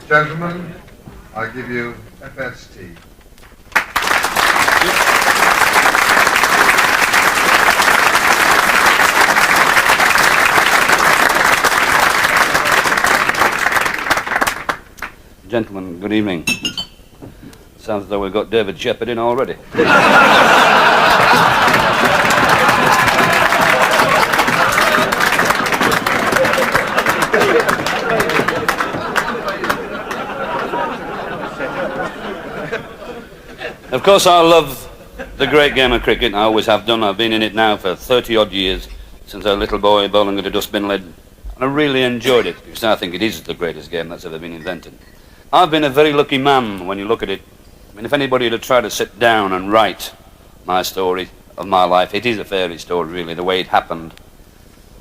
Gentlemen, I give you FST. Gentlemen, good evening. Sounds as though we've got David Shepherd in already. Of course, I love the great game of cricket. I always have done. I've been in it now for 30-odd years, since I was a little boy bowling at a dustbin lid. And I really enjoyed it, because I think it is the greatest game that's ever been invented. I've been a very lucky man when you look at it. I mean, if anybody had tried to sit down and write my story of my life, it is a fairy story, really, the way it happened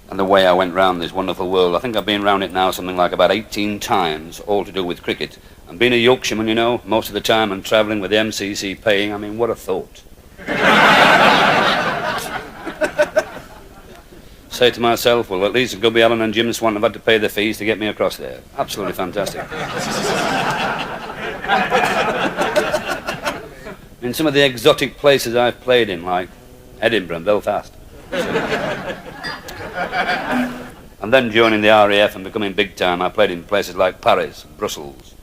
and the way I went round this wonderful world. I think I've been round it now something like about 18 times, all to do with cricket. And being a Yorkshireman, you know, most of the time, and travelling with the MCC paying, I mean, what a thought. Say to myself, well, at least Gubby Allen and Jim Swan have had to pay the fees to get me across there. Absolutely fantastic. In some of the exotic places I've played in, like Edinburgh and Belfast. And then joining the RAF and becoming big time, I played in places like Paris, Brussels,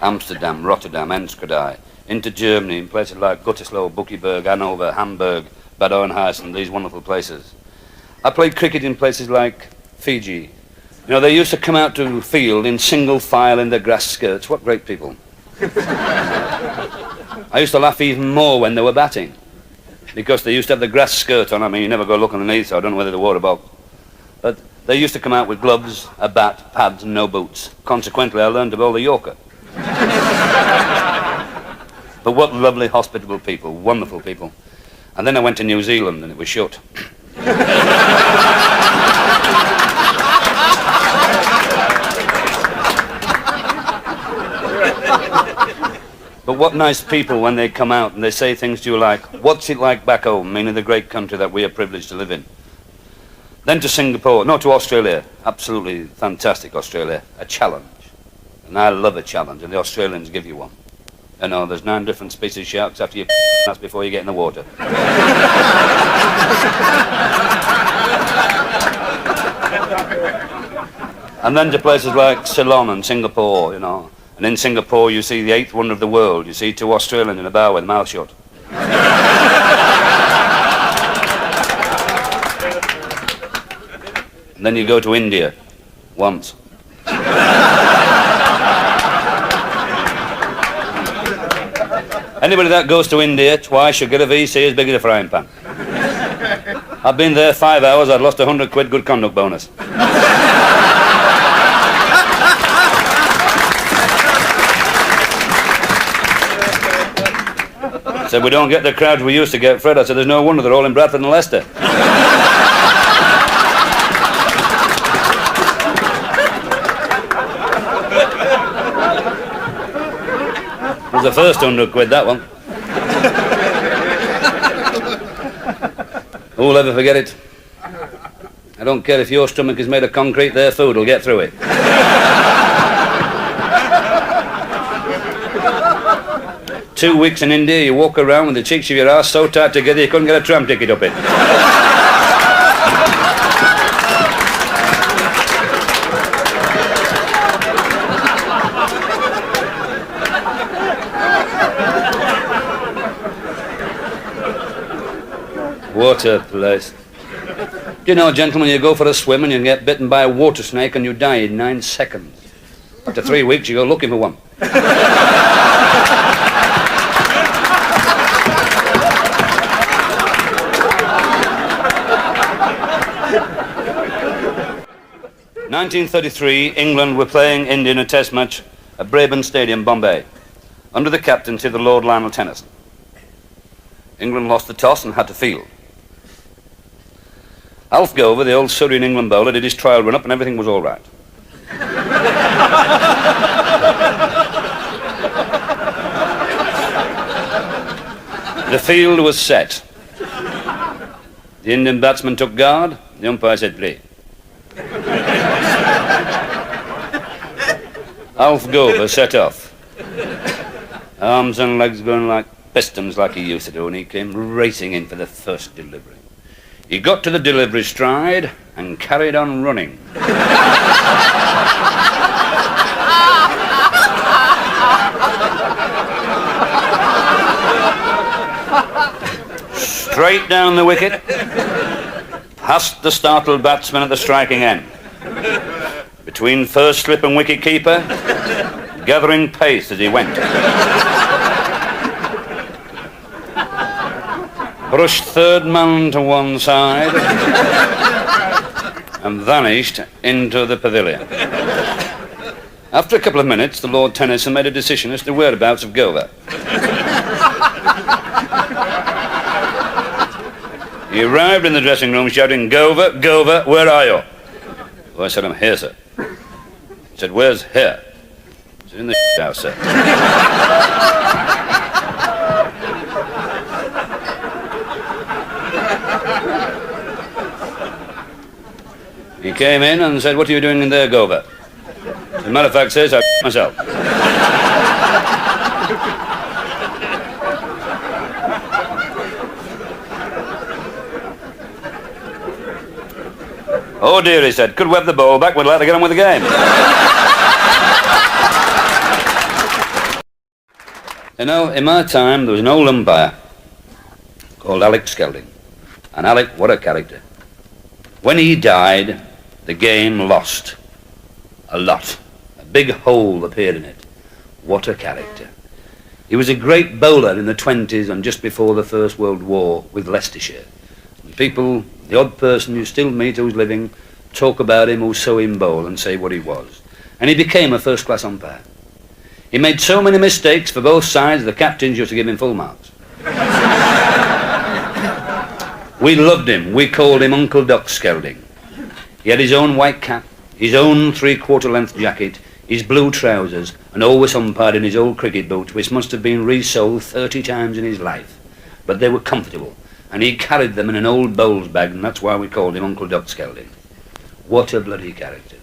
Amsterdam, Rotterdam, Enschede, into Germany, in places like Gütersloh, Buckeberg, Hanover, Hamburg, Bad Oeynhausen, these wonderful places. I played cricket in places like Fiji. You know, they used to come out to the field in single file in their grass skirts. What great people. I used to laugh even more when they were batting, because they used to have the grass skirt on. I mean, you never go look underneath, so I don't know whether they wore a ball. But they used to come out with gloves, a bat, pads, and no boots. Consequently, I learned to bowl the Yorker. But what lovely, hospitable people, wonderful people. And then I went to New Zealand, and it was shut. But what nice people when they come out and they say things to you like, what's it like back home, meaning the great country that we are privileged to live in. Then to Singapore, no, to Australia, absolutely fantastic Australia, a challenge. And I love a challenge, and the Australians give you one. You know, there's 9 different species of sharks after you that's before you get in the water. And then to places like Ceylon and Singapore, you know. And in Singapore you see the 8th wonder of the world. You see 2 Australians in a bar with their mouth shut. And then you go to India once. Anybody that goes to India twice should get a VC as big as a frying pan. I've been there 5 hours, I'd lost £100 good conduct bonus. I said, we don't get the crowds we used to get, Fred. I said, there's no wonder they're all in Bradford and Leicester. It was the first £100, that one. Who'll ever forget it? I don't care if your stomach is made of concrete, their food will get through it. 2 weeks in India, you walk around with the cheeks of your arse so tight together you couldn't get a tram ticket up it. What a place. Do you know, gentlemen, you go for a swim and you get bitten by a water snake and you die in 9 seconds. After 3 weeks, you go looking for one. 1933, England were playing India in a test match at Brabourne Stadium, Bombay, under the captaincy of the Lord Lionel Tennyson. England lost the toss and had to field. Alf Gover, the old Surrey and England bowler, did his trial run up and everything was all right. The field was set. The Indian batsman took guard, the umpire said play. Alf Gover set off. Arms and legs going like pistons like he used to do, and he came racing in for the first delivery. He got to the delivery stride and carried on running. Straight down the wicket, past the startled batsman at the striking end. Between first slip and wicket keeper, gathering pace as he went. Brushed third man to one side and vanished into the pavilion. After a couple of minutes, the Lord Tennyson made a decision as to the whereabouts of Gover. He arrived in the dressing room shouting, "Gover, Gover, where are you?" Well, I said, "I'm here, sir." He said, "Where's here?" I said, "In the house, sir." He came in and said, "What are you doing in there, Gover?" As a matter of fact, says, "I myself." "Oh dear," he said, "could we have the ball back? We'd like to get on with the game." You know, in my time, there was an old umpire called Alec Skelding. And Alec, what a character. When he died, the game lost a lot. A big hole appeared in it. What a character. He was a great bowler in the 20s and just before the First World War with Leicestershire. And people, the odd person you still meet who's living, talk about him who saw him bowl and say what he was. And he became a first-class umpire. He made so many mistakes for both sides, the captains used to give him full marks. We loved him. We called him Uncle Doc Skelding. He had his own white cap, his own three-quarter length jacket, his blue trousers, and always umpired in his old cricket boots, which must have been resoled 30 times in his life. But they were comfortable, and he carried them in an old bowls bag, and that's why we called him Uncle Doc Skelding. What a bloody character.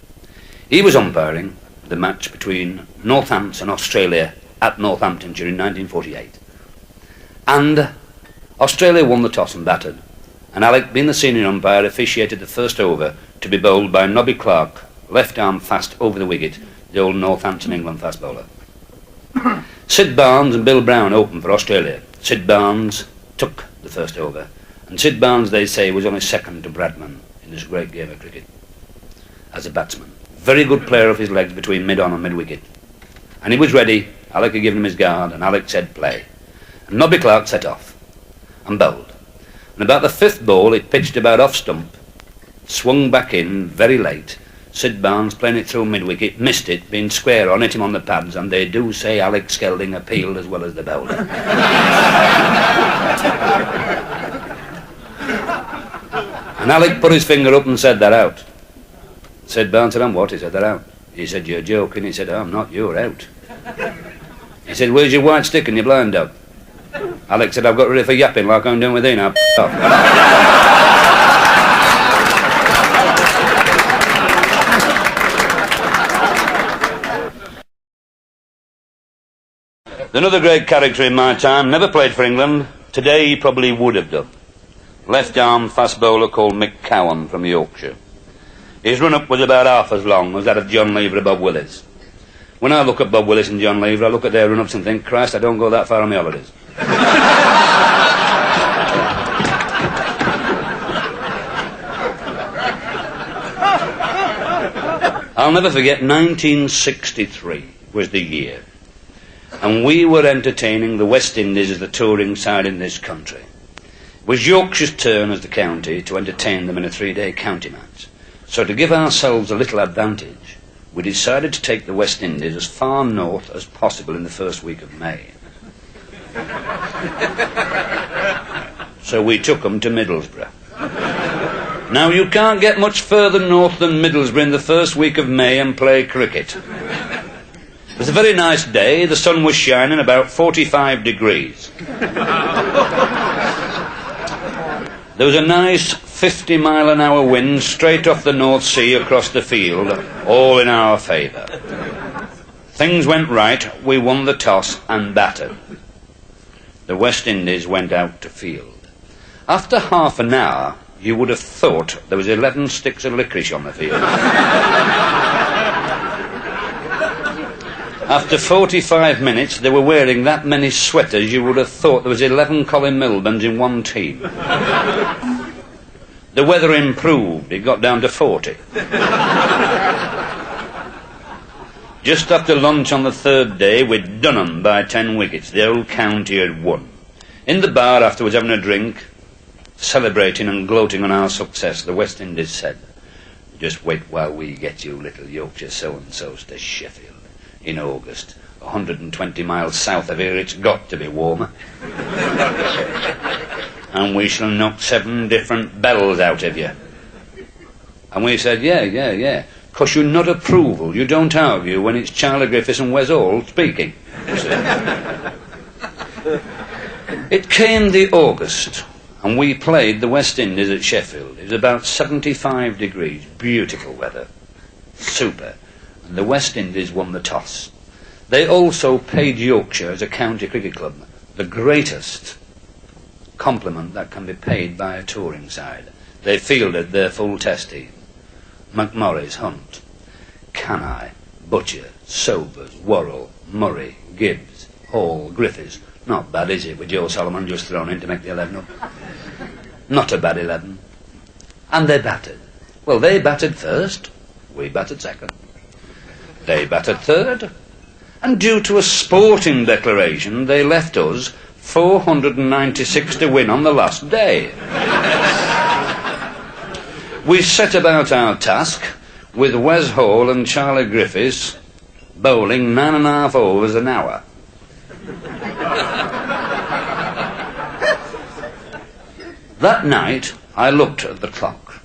He was umpiring the match between Northampton and Australia at Northamptonshire in 1948. And Australia won the toss and batted. And Alec, being the senior umpire, officiated the first over to be bowled by Nobby Clark, left arm fast over the wicket, the old Northampton, England fast bowler. Sid Barnes and Bill Brown opened for Australia. Sid Barnes took the first over, and Sid Barnes, they say, was only second to Bradman in this great game of cricket as a batsman. Very good player of his legs between mid-on and mid-wicket. And he was ready. Alec had given him his guard, and Alec said play. And Nobby Clark set off and bowled. And about the fifth ball, it pitched about off stump, swung back in very late. Sid Barnes, playing it through mid-wicket, missed it, being square on, hit him on the pads, and they do say Alec Skelding appealed as well as the bowler. And Alec put his finger up and said, "That out." Sid Barnes said, "I'm what?" He said, "That out." He said, "You're joking." He said, "I'm not, you're out." He said, "Where's your white stick and your blind dog?" Alec said, "I've got ready for yapping like I'm doing with you now, off." Another great character in my time, never played for England. Today he probably would have done. Left arm fast bowler called Mick Cowan from Yorkshire. His run-up was about half as long as that of John Lever and Bob Willis. When I look at Bob Willis and John Lever, I look at their run-ups and think, Christ, I don't go that far on my holidays. I'll never forget 1963 was the year. And we were entertaining the West Indies as the touring side in this country. It was Yorkshire's turn as the county to entertain them in a 3-day county match. So to give ourselves a little advantage, we decided to take the West Indies as far north as possible in the first week of May. So we took them to Middlesbrough. Now you can't get much further north than Middlesbrough in the first week of May and play cricket. It was a very nice day. The sun was shining, about 45 degrees. There was a nice 50-mile-an-hour wind straight off the North Sea across the field, all in our favour. Things went right. We won the toss and batted. The West Indies went out to field. After half an hour, you would have thought there was 11 sticks of licorice on the field. After 45 minutes, they were wearing that many sweaters you would have thought there was 11 Colin Milburns in one team. The weather improved. It got down to 40. Just after lunch on the third day, we'd done 'em by 10 wickets. The whole county had won. In the bar afterwards, having a drink, celebrating and gloating on our success, the West Indies said, "Just wait while we get you little Yorkshire so-and-sos to Sheffield. In August, 120 miles south of here, it's got to be warmer. And we shall knock 7 different bells out of you." And we said, yeah. 'Cause you nod approval. You don't argue when it's Charlie Griffiths and Wes Hall speaking. It came the August, and we played the West Indies at Sheffield. It was about 75 degrees, beautiful weather, super. And the West Indies won the toss. They also paid Yorkshire as a county cricket club the greatest compliment that can be paid by a touring side. They fielded their full test team. McMorris, Hunt, Canai, Butcher, Sobers, Worrell, Murray, Gibbs, Hall, Griffiths. Not bad, is it, with Joe Solomon just thrown in to make the 11 up? Not a bad 11. And they batted. Well, they batted first. We batted second. They batted third. And due to a sporting declaration, they left us 496 to win on the last day. We set about our task with Wes Hall and Charlie Griffiths bowling 9.5 overs an hour. That night, I looked at the clock.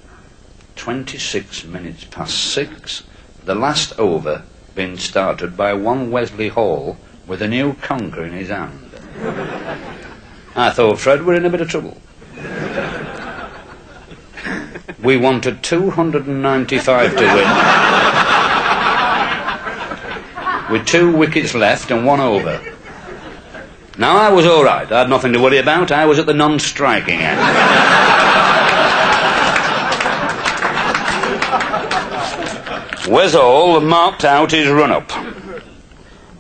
26 minutes past 6, the last over being started by one Wesley Hall with a new conker in his hand. I thought, Fred, we're in a bit of trouble. We wanted 295 to win, with 2 wickets left and 1 over. Now, I was all right. I had nothing to worry about. I was at the non-striking end. Wes Hall marked out his run-up.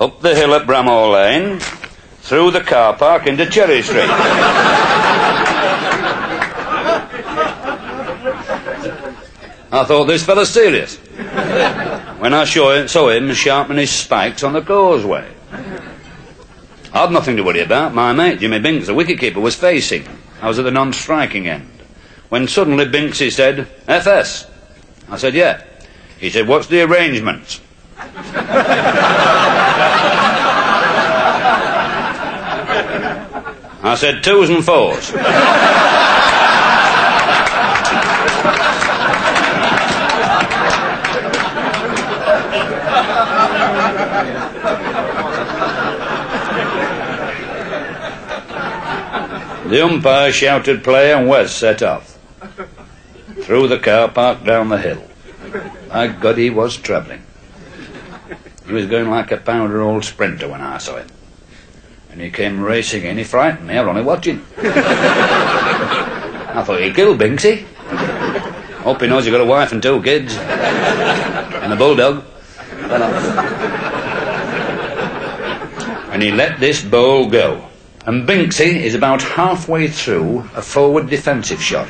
Up the hill at Bramhall Lane, through the car park into Cherry Street. I thought, this fella's serious. When I saw him sharpening his spikes on the causeway. I had nothing to worry about. My mate, Jimmy Binks, the wicketkeeper, was facing. I was at the non-striking end. When suddenly Binksy said, "FS." I said, "Yeah." He said, "What's the arrangements?" I said, 2s and 4s. The umpire shouted play and Wes set off. Through the car park, down the hill. My God, he was travelling. He was going like a pounder-old sprinter when I saw him. And he came racing in. He frightened me. I was only watching. I thought, he killed Binksy. Hope he knows he's got a wife and 2 kids. And a bulldog. And he let this ball go. And Binksy is about halfway through a forward defensive shot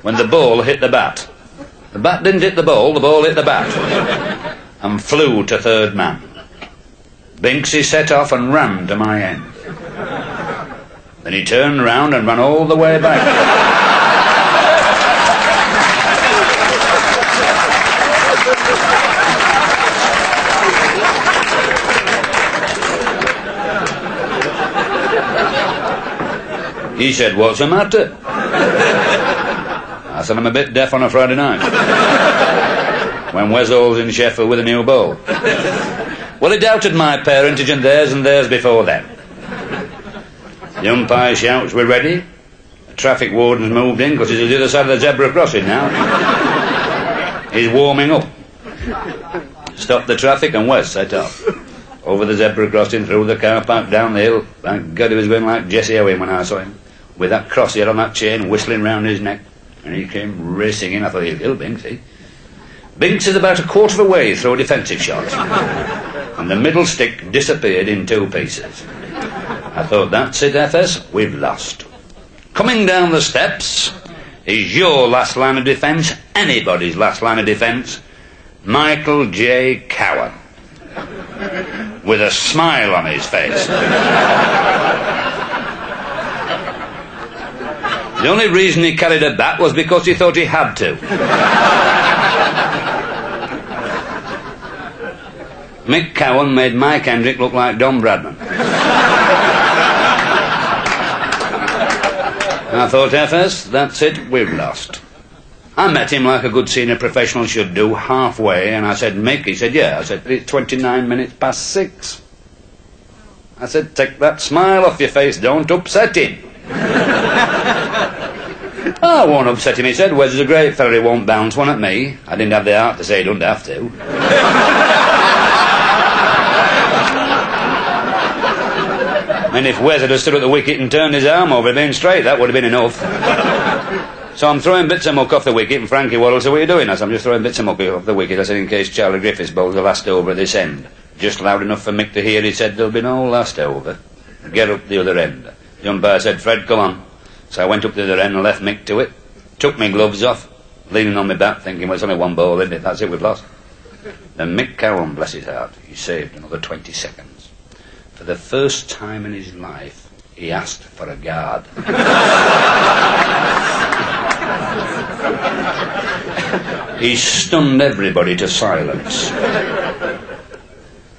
when the ball hit the bat. The bat didn't hit the ball hit the bat and flew to third man. Binksy set off and ran to my end. Then he turned round and ran all the way back. He said, "What's the matter?" I said, "I'm a bit deaf on a Friday night." When Wes Hall's in Sheffield with a new ball. Well, he doubted my parentage and theirs before them. The umpire shouts, "We're ready." The traffic warden's moved in because he's at the other side of the zebra crossing now. He's warming up. Stopped the traffic and Wes set off. Over the zebra crossing, through the car park, down the hill. Thank God he was going like Jesse Owen when I saw him, with that crosshair on that chain whistling round his neck. And he came racing in. I thought, he'll Binks, eh? Binks is about a quarter of a way through a defensive shot. And the middle stick disappeared in 2 pieces. I thought, that's it, FS, we've lost. Coming down the steps is your last line of defence, anybody's last line of defence, Michael J. Cowan, with a smile on his face. The only reason he carried a bat was because he thought he had to. Mick Cowan made Mike Hendrick look like Don Bradman. I thought, FS, that's it, we've lost. I met him like a good senior professional should do, halfway, and I said, Mick? He said, yeah. I said, it's 29 minutes past 6. I said, take that smile off your face, don't upset him. I won't upset him, he said. Wes is a great fellow, he won't bounce one at me. I didn't have the heart to say he don't have to. And if Wes had stood at the wicket and turned his arm over, being straight, that would have been enough. So I'm throwing bits of muck off the wicket, and Frankie Waddle said, what are you doing? I said, I'm just throwing bits of muck off the wicket. I said, in case Charlie Griffiths bowls the last over at this end. Just loud enough for Mick to hear, he said, there'll be no last over. Get up the other end. The umpire said, Fred, come on. So I went up the other end and left Mick to it. Took my gloves off, leaning on my bat, thinking, well, it's only one ball, isn't it? That's it, we've lost. Then Mick Cowan, bless his heart, he saved another 20 seconds. For the first time in his life, he asked for a guard. He stunned everybody to silence.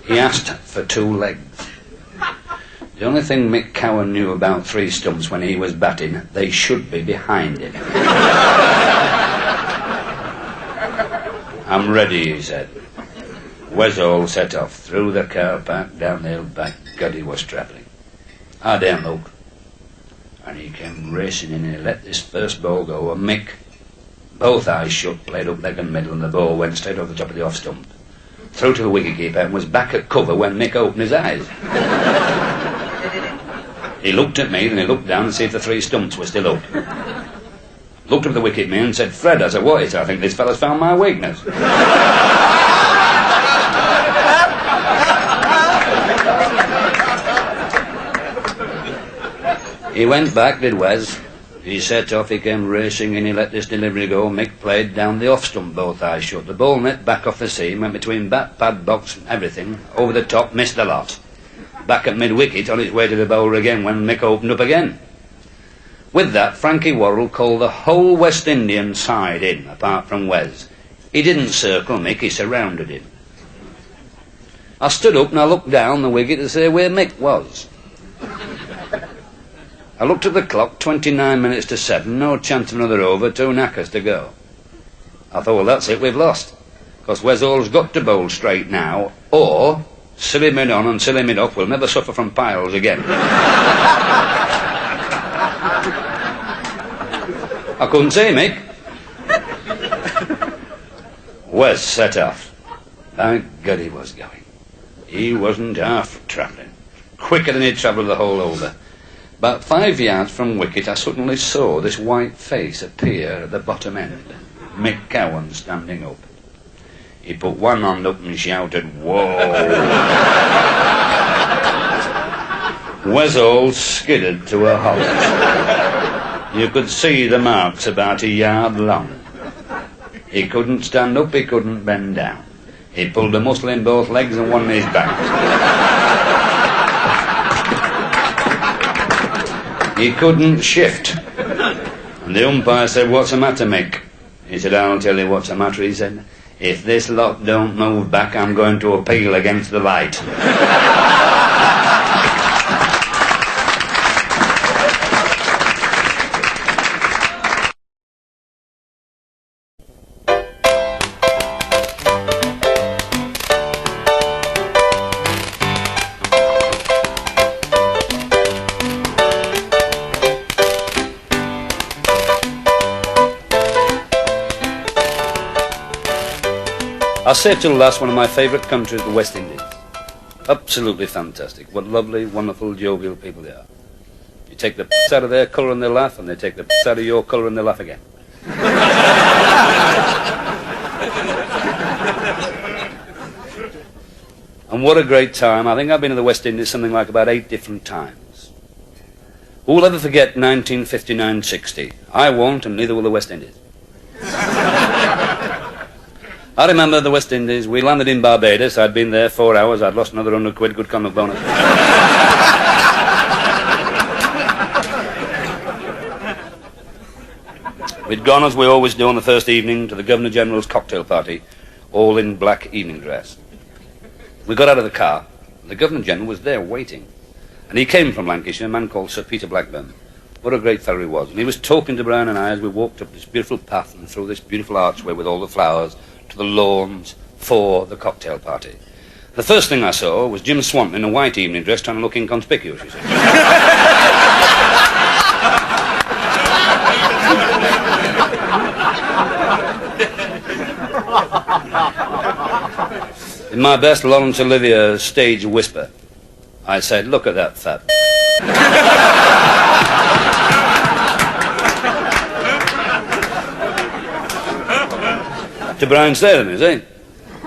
He asked for 2 legs. The only thing Mick Cowan knew about 3 stumps when he was batting, they should be behind him. I'm ready, he said. Wes all set off through the car park, down the hill, back. God, he was travelling. I daren't look. And he came racing in and he let this first ball go, and Mick, both eyes shut, played up leg and middle, and the ball went straight over the top of the off stump, through to the wicketkeeper, and was back at cover when Mick opened his eyes. He looked at me, then he looked down to see if the 3 stumps were still up. Looked up at the wicket man and said, Fred, I said, what is it? I think this fella's found my weakness. He went back, did Wes. He set off, he came racing and he let this delivery go. Mick played down the off stump, both eyes shut. The ball net back off the seam, went between bat, pad, box, everything, over the top, missed the lot. Back at mid-wicket, on its way to the bowler again when Mick opened up again. With that, Frankie Worrell called the whole West Indian side in, apart from Wes. He didn't circle Mick, he surrounded him. I stood up and I looked down the wicket to see where Mick was. I looked at the clock, 29 minutes to 7, no chance of another over, 2 knackers to go. I thought, well, that's it, we've lost. Because Wes Hall's got to bowl straight now, or silly mid on and silly mid off will never suffer from piles again. I couldn't see Mick. Wes set off. Thank God he was going. He wasn't half travelling. Quicker than he'd travelled the whole over. About 5 yards from wicket, I suddenly saw this white face appear at the bottom end. Mick Cowan standing up. He put one hand up and shouted, "Whoa!" Wes Hall skidded to a halt. You could see the marks about a yard long. He couldn't stand up, he couldn't bend down. He pulled a muscle in both legs and one in his back. He couldn't shift. And the umpire said, "What's the matter, Mick?" He said, "I'll tell you what's the matter," he said. "If this lot don't move back, I'm going to appeal against the light." I'll say till last, one of my favourite countries, the West Indies. Absolutely fantastic. What lovely, wonderful, jovial people they are. You take the piss out of their colour and they laugh, and they take the piss out of your colour and they laugh again. And what a great time. I think I've been to the West Indies something like about 8 different times. Who will ever forget 1959-60? I won't, and neither will the West Indies. I remember the West Indies. We landed in Barbados. I'd been there 4 hours. I'd lost another 100 quid. Good conduct bonus. We'd gone, as we always do on the first evening, to the Governor-General's cocktail party, all in black evening dress. We got out of the car, and the Governor-General was there waiting. And he came from Lancashire, a man called Sir Peter Blackburn. What a great fellow he was. And he was talking to Brown and I as we walked up this beautiful path and through this beautiful archway with all the flowers to the lawns for the cocktail party. The first thing I saw was Jim Swanton in a white evening dress trying to look inconspicuous, you see. In my best Laurence Olivier stage whisper, I said, "Look at that fat." To Brown Stadium, you see.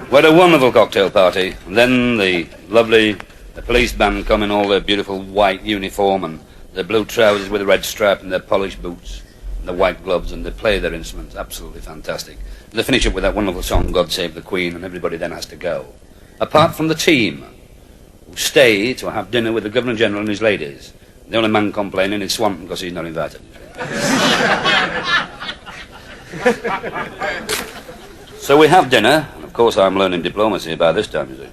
We had a wonderful cocktail party, and then the police band come in all their beautiful white uniform and their blue trousers with a red stripe and their polished boots and the white gloves, and they play their instruments. Absolutely fantastic. And they finish up with that wonderful song, "God Save the Queen," and everybody then has to go. Apart from the team, who stay to have dinner with the Governor-General and his ladies. The only man complaining is Swanton because he's not invited. So we have dinner, and of course I'm learning diplomacy by this time, you see.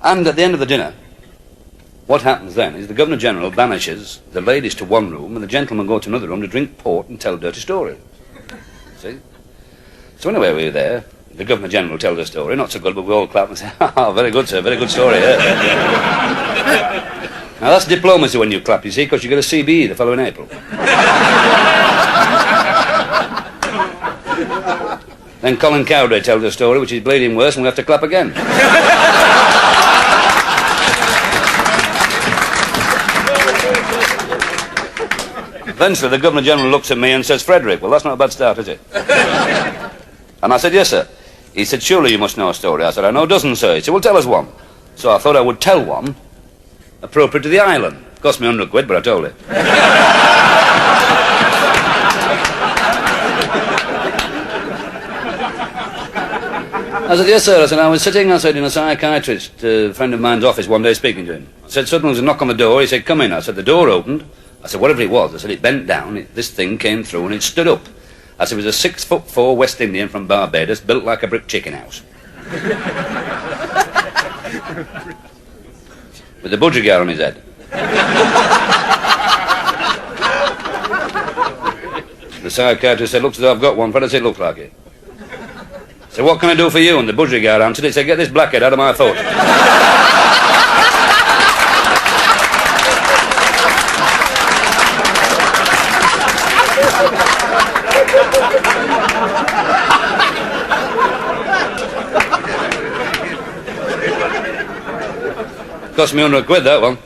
And at the end of the dinner, what happens then is the Governor-General banishes the ladies to one room and the gentlemen go to another room to drink port and tell dirty stories. See? So anyway, we were there. The Governor-General tells a story, not so good, but we all clap and say, "Ah, very good, sir, very good story." Yeah. Now that's diplomacy when you clap, you see, because you get a CBE the following April. Then Colin Cowdery tells a story which is bleeding worse, and we have to clap again. Eventually, the Governor-General looks at me and says, "Frederick, well, that's not a bad start, is it?" And I said, "Yes, sir." He said, "Surely you must know a story." I said, "I know dozens, sir." He said, "Well, tell us one." So I thought I would tell one appropriate to the island. Cost me 100 quid, but I told it. I said, "Yes, sir." I said, "I was sitting," I said, "in a psychiatrist, a friend of mine's office one day speaking to him. I said, suddenly there was a knock on the door. He said, 'Come in.' I said, the door opened. I said, whatever it was. I said, it bent down. This thing came through and it stood up. I said, it was a 6'4" West Indian from Barbados, built like a brick chicken house. With a budgergar on his head. The psychiatrist said, "Looks as though I've got one." Fred, I said, "Looks like it." I said, "What can I do for you?" And the budgergar answered. He said, "Get this blackhead out of my thoughts." Cost me 100 quid, that one.